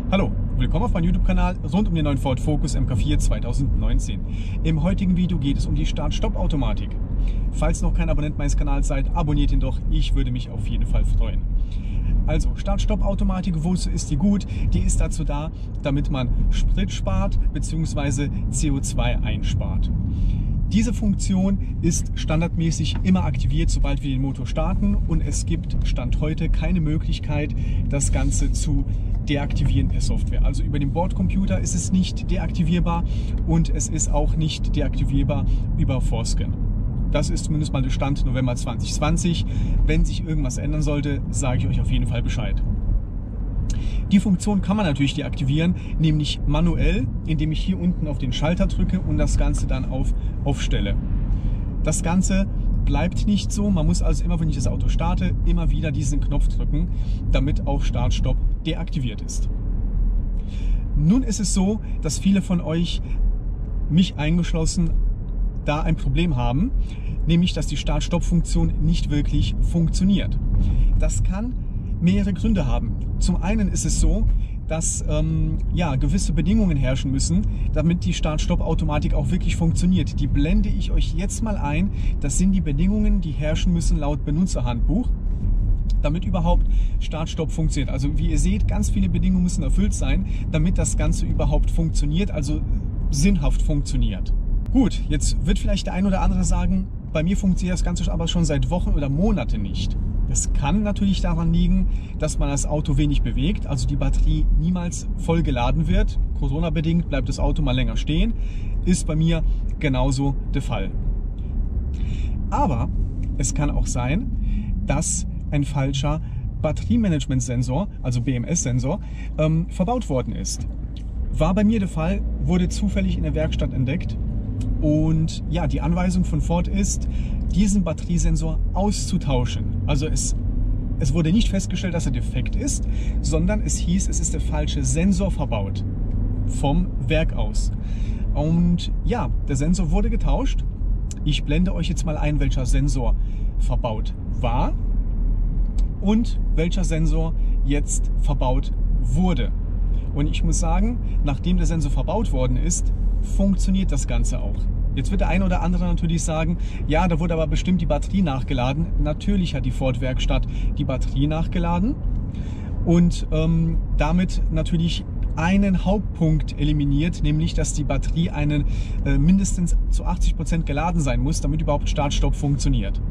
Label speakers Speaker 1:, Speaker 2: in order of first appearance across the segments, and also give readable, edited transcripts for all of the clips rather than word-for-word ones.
Speaker 1: Hallo, willkommen auf meinem YouTube-Kanal rund um den neuen Ford Focus Mk4 2019. Im heutigen Video geht es um die Start-Stopp-Automatik. Falls noch kein Abonnent meines Kanals seid, abonniert ihn doch, ich würde mich auf jeden Fall freuen. Also Start-Stopp-Automatik, wozu ist die gut? Die ist dazu da, damit man Sprit spart bzw. CO2 einspart. Diese Funktion ist standardmäßig immer aktiviert, sobald wir den Motor starten, und es gibt Stand heute keine Möglichkeit, das Ganze zu deaktivieren per Software. Also über den Bordcomputer ist es nicht deaktivierbar und es ist auch nicht deaktivierbar über Forscan. Das ist zumindest mal der Stand November 2020. Wenn sich irgendwas ändern sollte, sage ich euch auf jeden Fall Bescheid. Die Funktion kann man natürlich deaktivieren, nämlich manuell, indem ich hier unten auf den Schalter drücke und das Ganze dann auf Aufstelle. Das Ganze bleibt nicht so, man muss also immer, wenn ich das Auto starte, immer wieder diesen Knopf drücken, damit auch Start-Stopp deaktiviert ist. Nun ist es so, dass viele von euch, mich eingeschlossen, da ein Problem haben, nämlich dass die Start-Stopp-Funktion nicht wirklich funktioniert. Das kann mehrere Gründe haben. Zum einen ist es so, dass gewisse Bedingungen herrschen müssen, damit die Start-Stopp-Automatik auch wirklich funktioniert. Die blende ich euch jetzt mal ein. Das sind die Bedingungen, die herrschen müssen laut Benutzerhandbuch, damit überhaupt Start-Stopp funktioniert. Also wie ihr seht, ganz viele Bedingungen müssen erfüllt sein, damit das Ganze überhaupt funktioniert, also sinnhaft funktioniert. Gut, jetzt wird vielleicht der ein oder andere sagen, bei mir funktioniert das Ganze aber schon seit Wochen oder Monaten nicht. Das kann natürlich daran liegen, dass man das Auto wenig bewegt, also die Batterie niemals voll geladen wird. Corona-bedingt bleibt das Auto mal länger stehen, ist bei mir genauso der Fall. Aber es kann auch sein, dass ein falscher Batteriemanagementsensor, also BMS-Sensor, verbaut worden ist. War bei mir der Fall, wurde zufällig in der Werkstatt entdeckt. Und ja, die Anweisung von Ford ist, diesen Batteriesensor auszutauschen. Also es wurde nicht festgestellt, dass er defekt ist, sondern es hieß, es ist der falsche Sensor verbaut. Vom Werk aus. Und ja, der Sensor wurde getauscht. Ich blende euch jetzt mal ein, welcher Sensor verbaut war und welcher Sensor jetzt verbaut wurde. Und ich muss sagen, nachdem der Sensor verbaut worden ist, funktioniert das Ganze auch. Jetzt wird der eine oder andere natürlich sagen, ja, da wurde aber bestimmt die Batterie nachgeladen. Natürlich hat die Ford-Werkstatt die Batterie nachgeladen und damit natürlich einen Hauptpunkt eliminiert, nämlich dass die Batterie mindestens zu 80% geladen sein muss, damit überhaupt Start-Stopp funktioniert.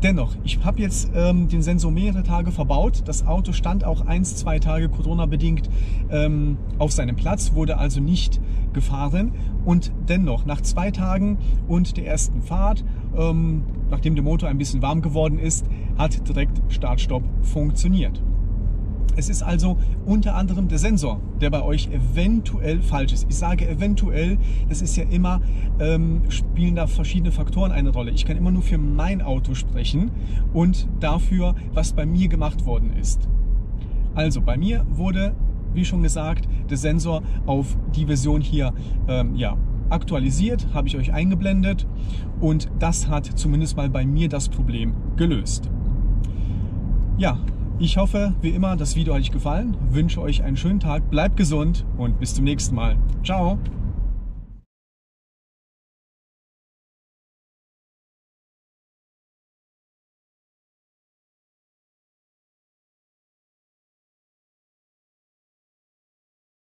Speaker 1: Dennoch, ich habe jetzt den Sensor mehrere Tage verbaut. Das Auto stand auch 1-2 Tage Corona-bedingt auf seinem Platz, wurde also nicht gefahren. Und dennoch, nach 2 Tagen und der ersten Fahrt, nachdem der Motor ein bisschen warm geworden ist, hat direkt Start-Stopp funktioniert. Es ist also unter anderem der Sensor, der bei euch eventuell falsch ist. Ich sage eventuell, das ist ja immer, spielen da verschiedene Faktoren eine Rolle. Ich kann immer nur für mein Auto sprechen und dafür, was bei mir gemacht worden ist. Also bei mir wurde, wie schon gesagt, der Sensor auf die Version hier aktualisiert, habe ich euch eingeblendet, und das hat zumindest mal bei mir das Problem gelöst. Ja. Ich hoffe, wie immer, das Video hat euch gefallen, wünsche euch einen schönen Tag, bleibt gesund und bis zum nächsten Mal. Ciao!